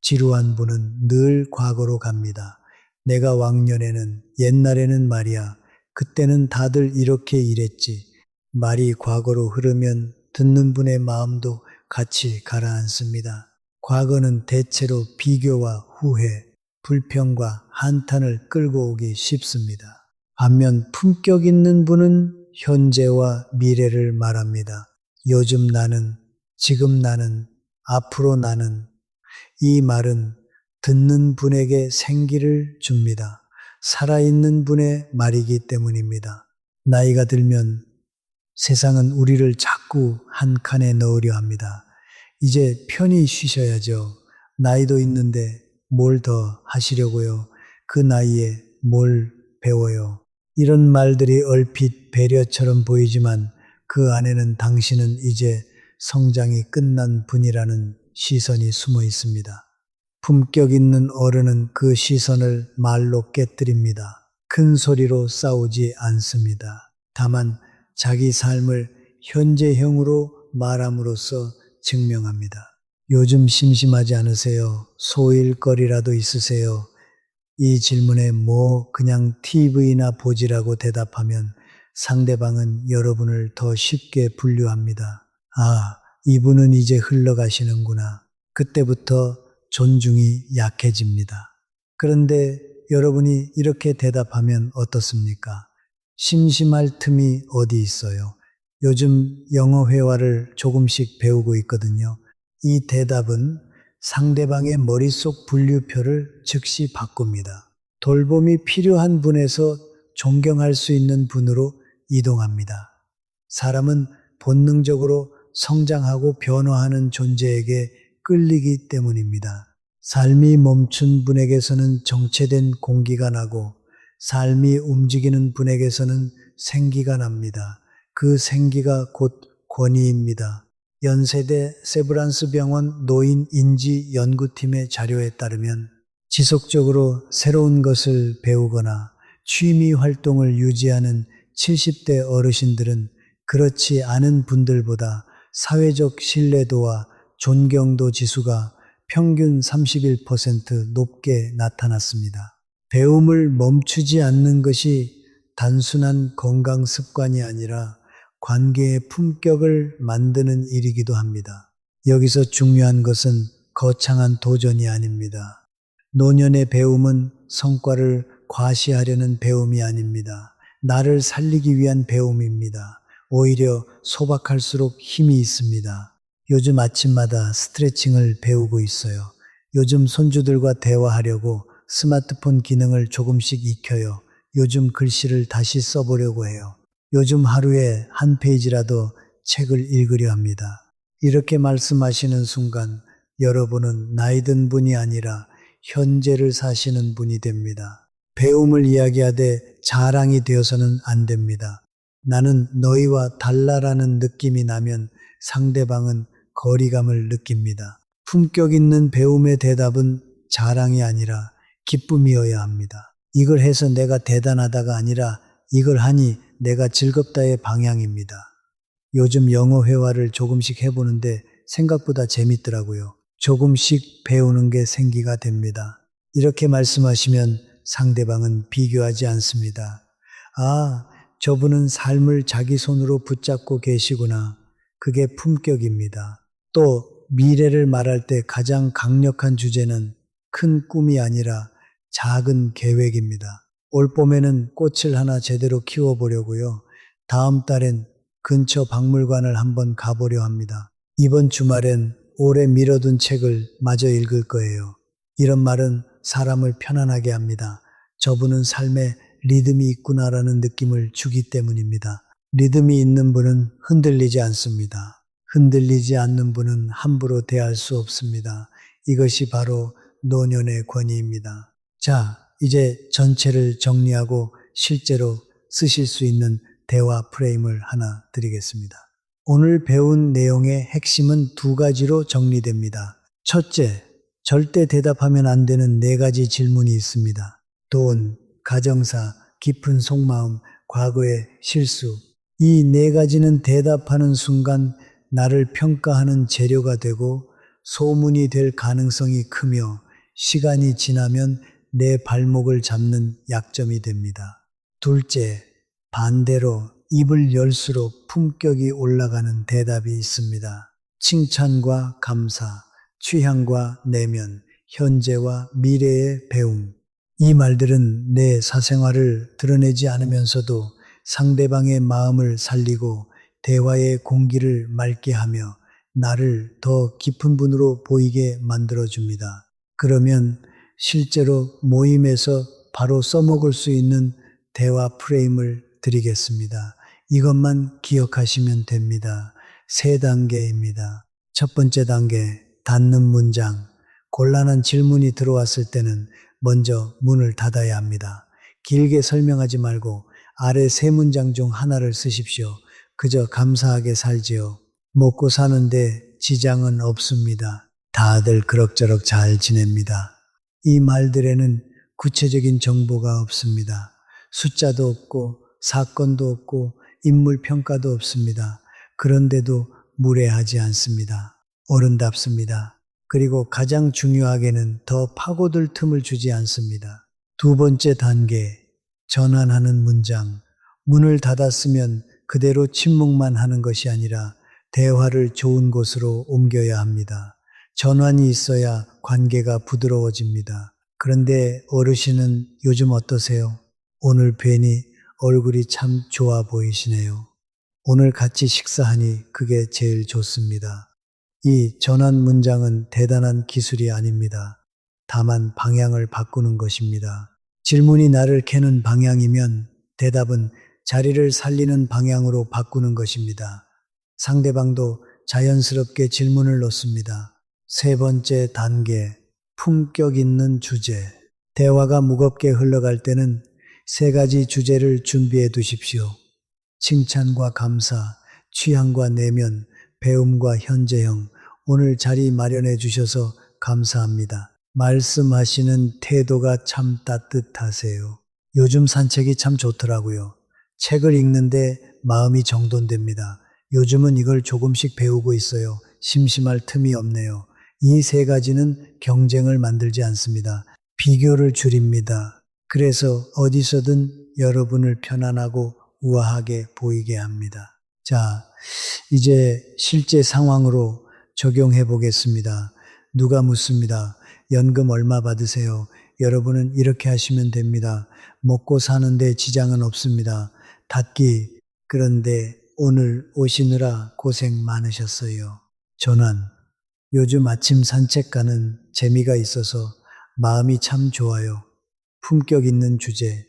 A: 지루한 분은 늘 과거로 갑니다. 내가 왕년에는, 옛날에는 말이야, 그때는 다들 이렇게 일했지. 말이 과거로 흐르면 듣는 분의 마음도 같이 가라앉습니다. 과거는 대체로 비교와 후회, 불평과 한탄을 끌고 오기 쉽습니다. 반면 품격 있는 분은 현재와 미래를 말합니다. 요즘 나는, 지금 나는, 앞으로 나는. 이 말은 듣는 분에게 생기를 줍니다. 살아있는 분의 말이기 때문입니다. 나이가 들면 세상은 우리를 자꾸 한 칸에 넣으려 합니다. 이제 편히 쉬셔야죠. 나이도 있는데 뭘 더 하시려고요? 그 나이에 뭘 배워요? 이런 말들이 얼핏 배려처럼 보이지만 그 안에는 당신은 이제 성장이 끝난 분이라는 시선이 숨어 있습니다. 품격 있는 어른은 그 시선을 말로 깨뜨립니다. 큰 소리로 싸우지 않습니다. 다만 자기 삶을 현재형으로 말함으로써 증명합니다. 요즘 심심하지 않으세요? 소일거리라도 있으세요? 이 질문에 뭐 그냥 TV나 보지라고 대답하면 상대방은 여러분을 더 쉽게 분류합니다. 아, 이분은 이제 흘러가시는구나. 그때부터 존중이 약해집니다. 그런데 여러분이 이렇게 대답하면 어떻습니까? 심심할 틈이 어디 있어요? 요즘 영어 회화를 조금씩 배우고 있거든요. 이 대답은 상대방의 머릿속 분류표를 즉시 바꿉니다. 돌봄이 필요한 분에서 존경할 수 있는 분으로 이동합니다. 사람은 본능적으로 성장하고 변화하는 존재에게 끌리기 때문입니다. 삶이 멈춘 분에게서는 정체된 공기가 나고 삶이 움직이는 분에게서는 생기가 납니다. 그 생기가 곧 권위입니다. 연세대 세브란스 병원 노인 인지 연구팀의 자료에 따르면 지속적으로 새로운 것을 배우거나 취미 활동을 유지하는 70대 어르신들은 그렇지 않은 분들보다 사회적 신뢰도와 존경도 지수가 평균 31% 높게 나타났습니다. 배움을 멈추지 않는 것이 단순한 건강 습관이 아니라 관계의 품격을 만드는 일이기도 합니다. 여기서 중요한 것은 거창한 도전이 아닙니다. 노년의 배움은 성과를 과시하려는 배움이 아닙니다. 나를 살리기 위한 배움입니다. 오히려 소박할수록 힘이 있습니다. 요즘 아침마다 스트레칭을 배우고 있어요. 요즘 손주들과 대화하려고 스마트폰 기능을 조금씩 익혀요. 요즘 글씨를 다시 써보려고 해요. 요즘 하루에 한 페이지라도 책을 읽으려 합니다. 이렇게 말씀하시는 순간 여러분은 나이든 분이 아니라 현재를 사시는 분이 됩니다. 배움을 이야기하되 자랑이 되어서는 안 됩니다. 나는 너희와 달라라는 느낌이 나면 상대방은 거리감을 느낍니다. 품격 있는 배움의 대답은 자랑이 아니라 기쁨이어야 합니다. 이걸 해서 내가 대단하다가 아니라 이걸 하니 내가 즐겁다의 방향입니다. 요즘 영어 회화를 조금씩 해보는데 생각보다 재밌더라고요. 조금씩 배우는 게 생기가 됩니다. 이렇게 말씀하시면 상대방은 비교하지 않습니다. 아, 저분은 삶을 자기 손으로 붙잡고 계시구나. 그게 품격입니다. 또 미래를 말할 때 가장 강력한 주제는 큰 꿈이 아니라 작은 계획입니다. 올 봄에는 꽃을 하나 제대로 키워보려고요. 다음 달엔 근처 박물관을 한번 가보려 합니다. 이번 주말엔 오래 미뤄둔 책을 마저 읽을 거예요. 이런 말은 사람을 편안하게 합니다. 저분은 삶에 리듬이 있구나라는 느낌을 주기 때문입니다. 리듬이 있는 분은 흔들리지 않습니다. 흔들리지 않는 분은 함부로 대할 수 없습니다. 이것이 바로 노년의 권위입니다. 자, 이제 전체를 정리하고 실제로 쓰실 수 있는 대화 프레임을 하나 드리겠습니다. 오늘 배운 내용의 핵심은 두 가지로 정리됩니다. 첫째, 절대 대답하면 안 되는 네 가지 질문이 있습니다. 돈, 가정사, 깊은 속마음, 과거의 실수. 이 네 가지는 대답하는 순간 나를 평가하는 재료가 되고 소문이 될 가능성이 크며 시간이 지나면 내 발목을 잡는 약점이 됩니다. 둘째, 반대로 입을 열수록 품격이 올라가는 대답이 있습니다. 칭찬과 감사, 취향과 내면, 현재와 미래의 배움. 이 말들은 내 사생활을 드러내지 않으면서도 상대방의 마음을 살리고 대화의 공기를 맑게 하며 나를 더 깊은 분으로 보이게 만들어줍니다. 그러면 실제로 모임에서 바로 써먹을 수 있는 대화 프레임을 드리겠습니다. 이것만 기억하시면 됩니다. 세 단계입니다. 첫 번째 단계, 닫는 문장. 곤란한 질문이 들어왔을 때는 먼저 문을 닫아야 합니다. 길게 설명하지 말고 아래 세 문장 중 하나를 쓰십시오. 그저 감사하게 살지요. 먹고 사는데 지장은 없습니다. 다들 그럭저럭 잘 지냅니다. 이 말들에는 구체적인 정보가 없습니다. 숫자도 없고 사건도 없고 인물 평가도 없습니다. 그런데도 무례하지 않습니다. 어른답습니다. 그리고 가장 중요하게는 더 파고들 틈을 주지 않습니다. 두 번째 단계, 전환하는 문장. 문을 닫았으면 그대로 침묵만 하는 것이 아니라 대화를 좋은 곳으로 옮겨야 합니다. 전환이 있어야 관계가 부드러워집니다. 그런데 어르신은 요즘 어떠세요? 오늘 뵈니 얼굴이 참 좋아 보이시네요. 오늘 같이 식사하니 그게 제일 좋습니다. 이 전환 문장은 대단한 기술이 아닙니다. 다만 방향을 바꾸는 것입니다. 질문이 나를 캐는 방향이면 대답은 자리를 살리는 방향으로 바꾸는 것입니다. 상대방도 자연스럽게 질문을 넣습니다. 세 번째 단계, 품격 있는 주제. 대화가 무겁게 흘러갈 때는 세 가지 주제를 준비해 두십시오. 칭찬과 감사, 취향과 내면, 배움과 현재형. 오늘 자리 마련해 주셔서 감사합니다. 말씀하시는 태도가 참 따뜻하세요. 요즘 산책이 참 좋더라고요. 책을 읽는데 마음이 정돈됩니다. 요즘은 이걸 조금씩 배우고 있어요. 심심할 틈이 없네요. 이 세 가지는 경쟁을 만들지 않습니다. 비교를 줄입니다. 그래서 어디서든 여러분을 편안하고 우아하게 보이게 합니다. 자, 이제 실제 상황으로 적용해 보겠습니다. 누가 묻습니다. 연금 얼마 받으세요? 여러분은 이렇게 하시면 됩니다. 먹고 사는데 지장은 없습니다. 닫기. 그런데 오늘 오시느라 고생 많으셨어요. 전환. 요즘 아침 산책 가는 재미가 있어서 마음이 참 좋아요. 품격 있는 주제.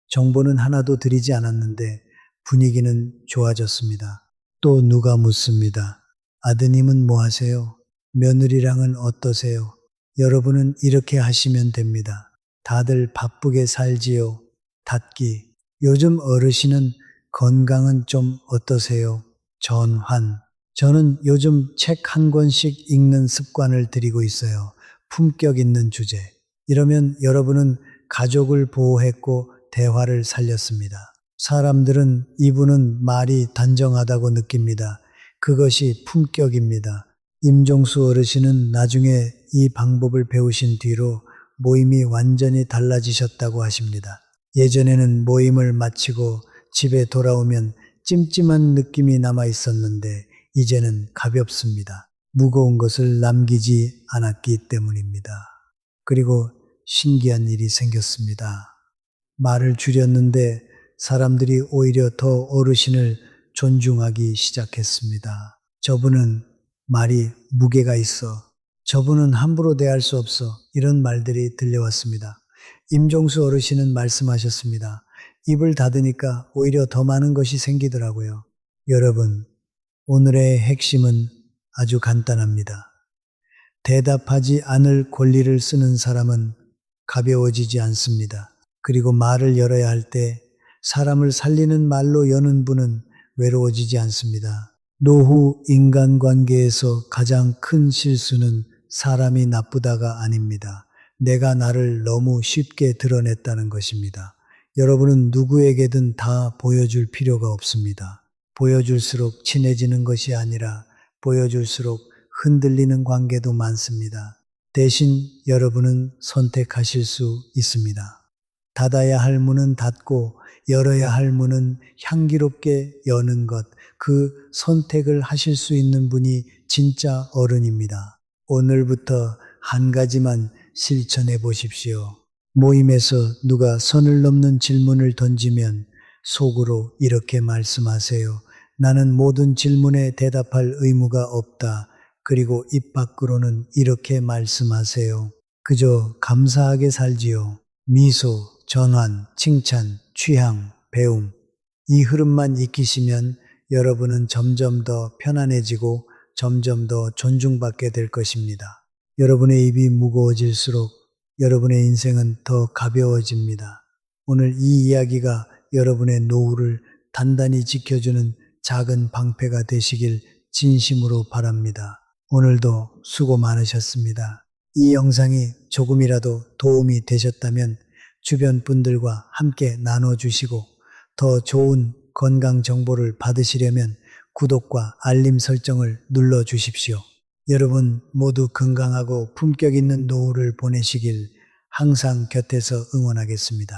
A: 정보는 하나도 드리지 않았는데 분위기는 좋아졌습니다. 또 누가 묻습니다. 아드님은 뭐 하세요? 며느리랑은 어떠세요? 여러분은 이렇게 하시면 됩니다. 다들 바쁘게 살지요. 닫기. 요즘 어르신은 건강은 좀 어떠세요? 전환. 저는 요즘 책 한 권씩 읽는 습관을 들이고 있어요. 품격 있는 주제. 이러면 여러분은 가족을 보호했고 대화를 살렸습니다. 사람들은 이분은 말이 단정하다고 느낍니다. 그것이 품격입니다. 임종수 어르신은 나중에 이 방법을 배우신 뒤로 모임이 완전히 달라지셨다고 하십니다. 예전에는 모임을 마치고 집에 돌아오면 찜찜한 느낌이 남아 있었는데 이제는 가볍습니다. 무거운 것을 남기지 않았기 때문입니다. 그리고 신기한 일이 생겼습니다. 말을 줄였는데 사람들이 오히려 더 어르신을 존중하기 시작했습니다. 저분은 말이 무게가 있어. 저분은 함부로 대할 수 없어. 이런 말들이 들려왔습니다. 임종수 어르신은 말씀하셨습니다. 입을 닫으니까 오히려 더 많은 것이 생기더라고요. 여러분, 오늘의 핵심은 아주 간단합니다. 대답하지 않을 권리를 쓰는 사람은 가벼워지지 않습니다. 그리고 말을 열어야 할 때 사람을 살리는 말로 여는 분은 외로워지지 않습니다. 노후 인간관계에서 가장 큰 실수는 사람이 나쁘다가 아닙니다. 내가 나를 너무 쉽게 드러냈다는 것입니다. 여러분은 누구에게든 다 보여줄 필요가 없습니다. 보여줄수록 친해지는 것이 아니라 보여줄수록 흔들리는 관계도 많습니다. 대신 여러분은 선택하실 수 있습니다. 닫아야 할 문은 닫고 열어야 할 문은 향기롭게 여는 것, 그 선택을 하실 수 있는 분이 진짜 어른입니다. 오늘부터 한 가지만 실천해 보십시오. 모임에서 누가 선을 넘는 질문을 던지면 속으로 이렇게 말씀하세요. 나는 모든 질문에 대답할 의무가 없다. 그리고 입 밖으로는 이렇게 말씀하세요. 그저 감사하게 살지요. 미소, 전환, 칭찬, 취향, 배움. 이 흐름만 익히시면 여러분은 점점 더 편안해지고 점점 더 존중받게 될 것입니다. 여러분의 입이 무거워질수록 여러분의 인생은 더 가벼워집니다. 오늘 이 이야기가 여러분의 노후를 단단히 지켜주는 작은 방패가 되시길 진심으로 바랍니다. 오늘도 수고 많으셨습니다. 이 영상이 조금이라도 도움이 되셨다면 주변 분들과 함께 나눠주시고 더 좋은 건강 정보를 받으시려면 구독과 알림 설정을 눌러주십시오. 여러분 모두 건강하고 품격 있는 노후를 보내시길 항상 곁에서 응원하겠습니다.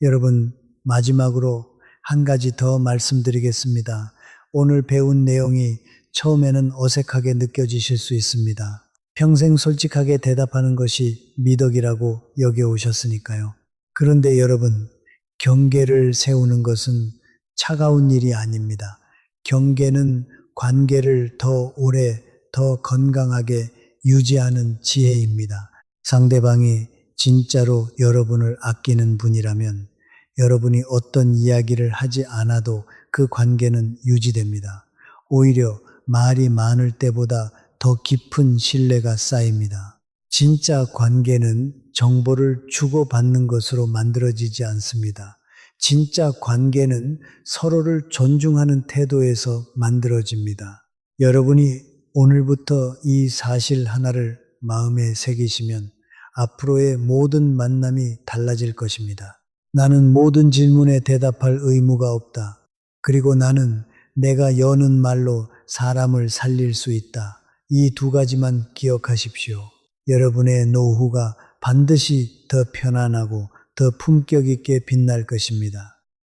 A: 여러분 마지막으로 한 가지 더 말씀드리겠습니다. 오늘 배운 내용이 처음에는 어색하게 느껴지실 수 있습니다. 평생 솔직하게 대답하는 것이 미덕이라고 여겨오셨으니까요. 그런데 여러분, 경계를 세우는 것은 차가운 일이 아닙니다. 경계는 관계를 더 오래, 더 건강하게 유지하는 지혜입니다. 상대방이 진짜로 여러분을 아끼는 분이라면 여러분이 어떤 이야기를 하지 않아도 그 관계는 유지됩니다. 오히려 말이 많을 때보다 더 깊은 신뢰가 쌓입니다. 진짜 관계는 정보를 주고받는 것으로 만들어지지 않습니다. 진짜 관계는 서로를 존중하는 태도에서 만들어집니다. 여러분이 오늘부터 이 사실 하나를 마음에 새기시면 앞으로의 모든 만남이 달라질 것입니다. 나는 모든 질문에 대답할 의무가 없다. 그리고 나는 내가 여는 말로 사람을 살릴 수 있다. 이 두 가지만 기억하십시오. 여러분의 노후가 반드시 더 편안하고 더 품격 있게 빛날 것입니다.